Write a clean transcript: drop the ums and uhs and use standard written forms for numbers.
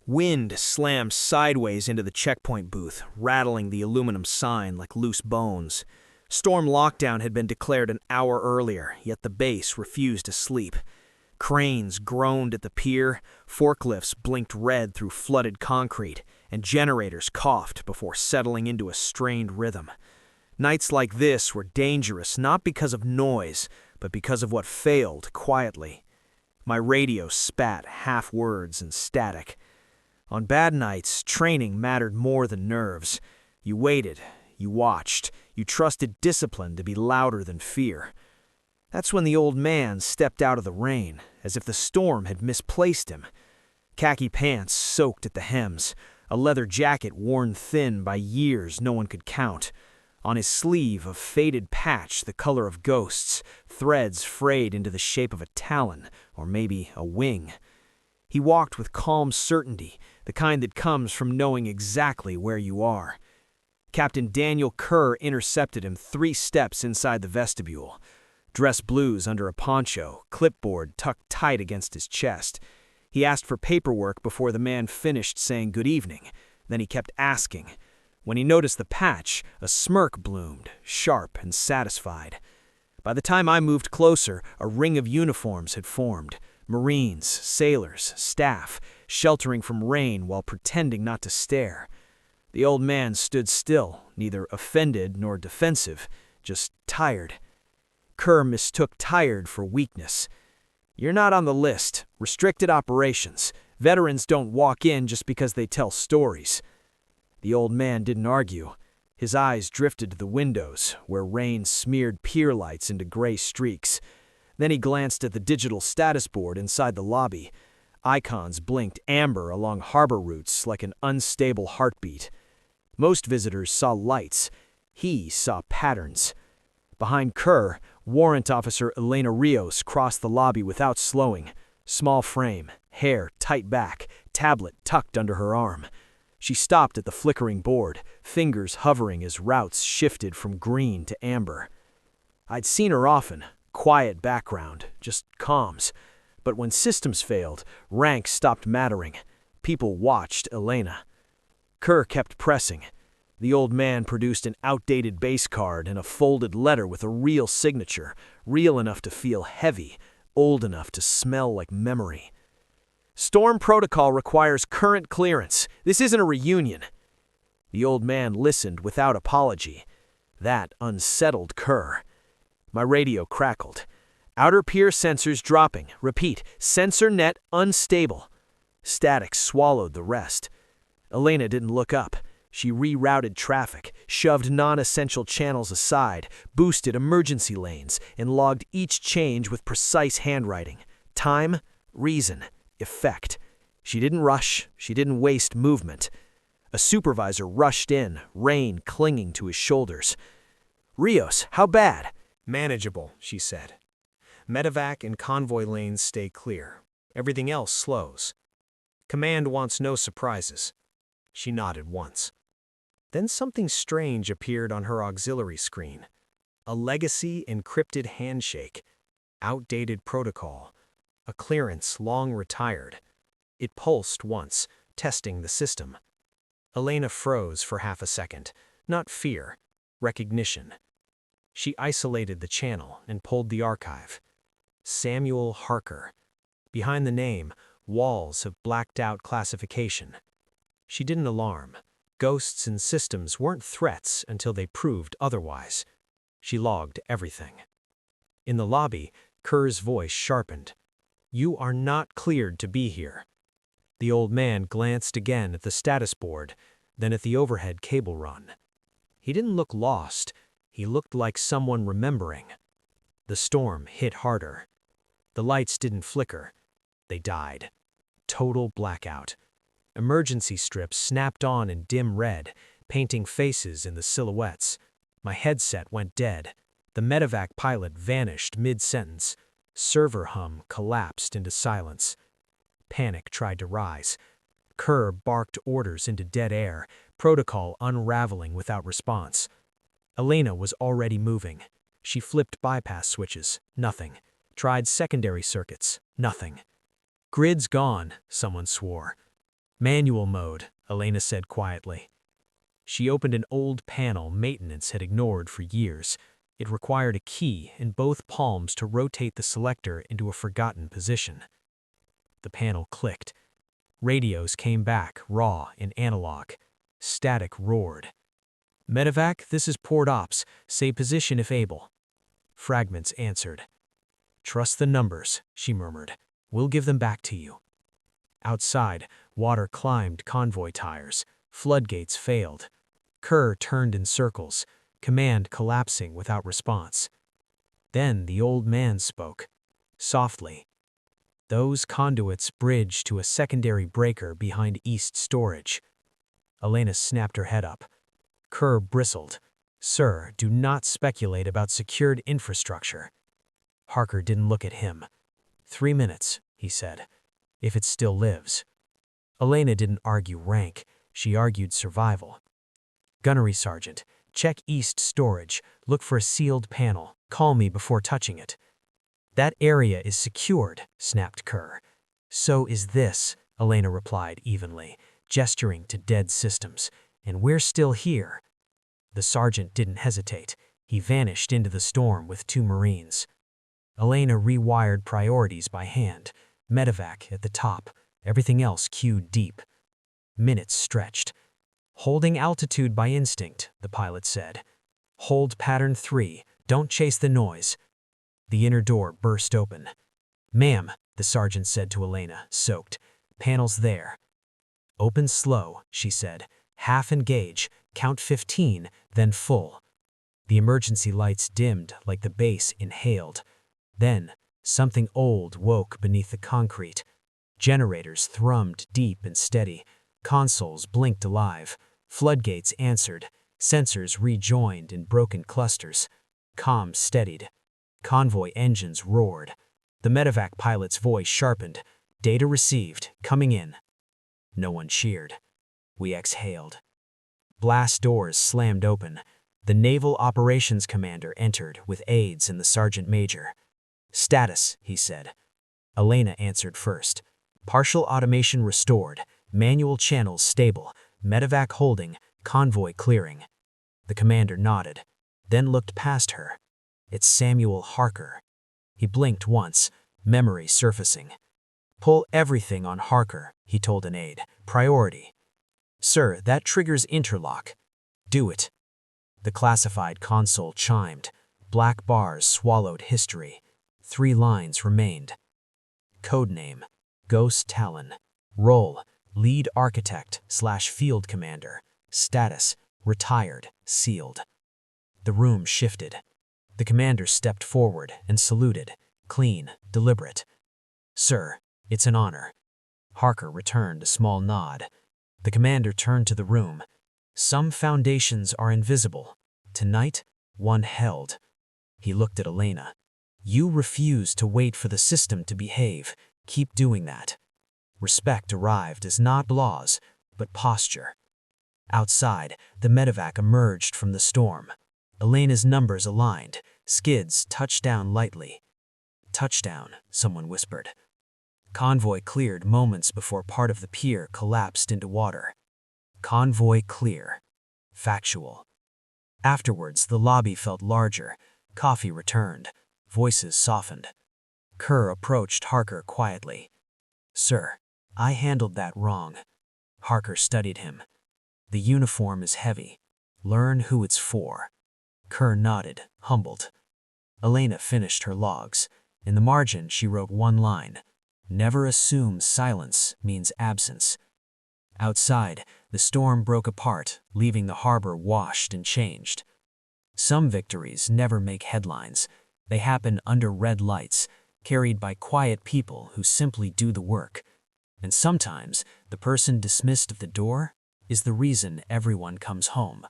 Wind slammed sideways into the checkpoint booth, rattling the aluminum sign like loose bones. Storm lockdown had been declared an hour earlier, yet the base refused to sleep. Cranes groaned at the pier, forklifts blinked red through flooded concrete, and generators coughed before settling into a strained rhythm. Nights like this were dangerous not because of noise, but because of what failed quietly. My radio spat half words and static. On bad nights, training mattered more than nerves. You waited, you watched, you trusted discipline to be louder than fear. That's when the old man stepped out of the rain, as if the storm had misplaced him. Khaki pants soaked at the hems, a leather jacket worn thin by years no one could count. On his sleeve, a faded patch the color of ghosts, threads frayed into the shape of a talon, or maybe a wing. He walked with calm certainty, the kind that comes from knowing exactly where you are. Captain Daniel Kerr intercepted him 3 steps inside the vestibule. Dress blues under a poncho, clipboard tucked tight against his chest. He asked for paperwork before the man finished saying good evening. Then he kept asking. When he noticed the patch, a smirk bloomed, sharp and satisfied. By the time I moved closer, a ring of uniforms had formed. Marines, sailors, staff, sheltering from rain while pretending not to stare. The old man stood still, neither offended nor defensive, just tired. Kerr mistook tired for weakness. "You're not on the list. Restricted operations. Veterans don't walk in just because they tell stories." The old man didn't argue. His eyes drifted to the windows, where rain smeared pier lights into gray streaks. Then he glanced at the digital status board inside the lobby. Icons blinked amber along harbor routes like an unstable heartbeat. Most visitors saw lights. He saw patterns. Behind Kerr, Warrant Officer Elena Rios crossed the lobby without slowing. Small frame, hair tight back, tablet tucked under her arm. She stopped at the flickering board, fingers hovering as routes shifted from green to amber. I'd seen her often, quiet background, just comms. But when systems failed, rank stopped mattering. People watched Elena. Kerr kept pressing. The old man produced an outdated base card and a folded letter with a real signature, real enough to feel heavy, old enough to smell like memory. "Storm protocol requires current clearance. This isn't a reunion." The old man listened without apology. That unsettled Kerr. My radio crackled. "Outer pier sensors dropping. Repeat, sensor net unstable." Static swallowed the rest. Elena didn't look up. She rerouted traffic, shoved non-essential channels aside, boosted emergency lanes, and logged each change with precise handwriting. Time, reason, effect. She didn't rush. She didn't waste movement. A supervisor rushed in, rain clinging to his shoulders. "Rios, how bad?" "Manageable," she said. "Medevac and convoy lanes stay clear. Everything else slows. Command wants no surprises." She nodded once. Then something strange appeared on her auxiliary screen. A legacy encrypted handshake. Outdated protocol. A clearance long retired. It pulsed once, testing the system. Elena froze for half a second. Not fear, recognition. She isolated the channel and pulled the archive. Samuel Harker. Behind the name, walls of blacked-out classification. She didn't alarm. Ghosts and systems weren't threats until they proved otherwise. She logged everything. In the lobby, Kerr's voice sharpened. "You are not cleared to be here." The old man glanced again at the status board, then at the overhead cable run. He didn't look lost. He looked like someone remembering. The storm hit harder. The lights didn't flicker. They died. Total blackout. Emergency strips snapped on in dim red, painting faces in the silhouettes. My headset went dead. The Medevac pilot vanished mid-sentence. Server hum collapsed into silence. Panic tried to rise. Kerr barked orders into dead air, protocol unraveling without response. Elena was already moving. She flipped bypass switches. Nothing. Tried secondary circuits. Nothing. "Grid's gone," someone swore. Manual mode, Elena said quietly. She opened an old panel maintenance had ignored for years. It required a key in both palms to rotate the selector into a forgotten position. The panel clicked. Radios came back, raw and analog. Static roared. "Medevac, this is Port Ops. Say position if able." Fragments answered. "Trust the numbers," she murmured. "We'll give them back to you." Outside, water climbed convoy tires. Floodgates failed. Kerr turned in circles, command collapsing without response. Then the old man spoke, softly. "Those conduits bridge to a secondary breaker behind East Storage." Elena snapped her head up. Kerr bristled. "Sir, do not speculate about secured infrastructure." Harker didn't look at him. 3 minutes, he said, if it still lives. Elena didn't argue rank, she argued survival. "Gunnery Sergeant, check East Storage, look for a sealed panel, call me before touching it." "That area is secured," snapped Kerr. "So is this," Elena replied evenly, gesturing to dead systems. "And we're still here." The sergeant didn't hesitate. He vanished into the storm with 2 Marines. Elena rewired priorities by hand. Medevac at the top, everything else queued deep. Minutes stretched. "Holding altitude by instinct," the pilot said. "Hold pattern 3, don't chase the noise." The inner door burst open. "Ma'am," the sergeant said to Elena, soaked. "Panel's there." "Open slow," she said. "Half engage, count 15, then full." The emergency lights dimmed like the base inhaled. Then, something old woke beneath the concrete. Generators thrummed deep and steady. Consoles blinked alive. Floodgates answered. Sensors rejoined in broken clusters. Comms steadied. Convoy engines roared. The Medevac pilot's voice sharpened. "Data received. Coming in." No one cheered. We exhaled. Blast doors slammed open. The Naval Operations Commander entered with aides and the Sergeant Major. "Status," he said. Elena answered first. "Partial automation restored. Manual channels stable. Medevac holding. Convoy clearing." The commander nodded, then looked past her. "It's Samuel Harker." He blinked once, memory surfacing. "Pull everything on Harker," he told an aide. "Priority." "Sir, that triggers interlock." "Do it." The classified console chimed. Black bars swallowed history. 3 lines remained. Codename: Ghost Talon. Role: Lead Architect/Field Commander. Status: Retired, sealed. The room shifted. The commander stepped forward and saluted, clean, deliberate. "Sir, it's an honor." Harker returned a small nod. The commander turned to the room. "Some foundations are invisible. Tonight, one held." He looked at Elena. "You refuse to wait for the system to behave. Keep doing that." Respect arrived as not applause, but posture. Outside, the Medevac emerged from the storm. Elena's numbers aligned. Skids touched down lightly. "Touchdown," someone whispered. Convoy cleared moments before part of the pier collapsed into water. Convoy clear. Factual. Afterwards, the lobby felt larger. Coffee returned. Voices softened. Kerr approached Harker quietly. "Sir, I handled that wrong." Harker studied him. "The uniform is heavy. Learn who it's for." Kerr nodded, humbled. Elena finished her logs. In the margin, she wrote 1 line. "Never assume silence means absence." Outside, the storm broke apart, leaving the harbor washed and changed. Some victories never make headlines. They happen under red lights, carried by quiet people who simply do the work. And sometimes, the person dismissed at the door is the reason everyone comes home.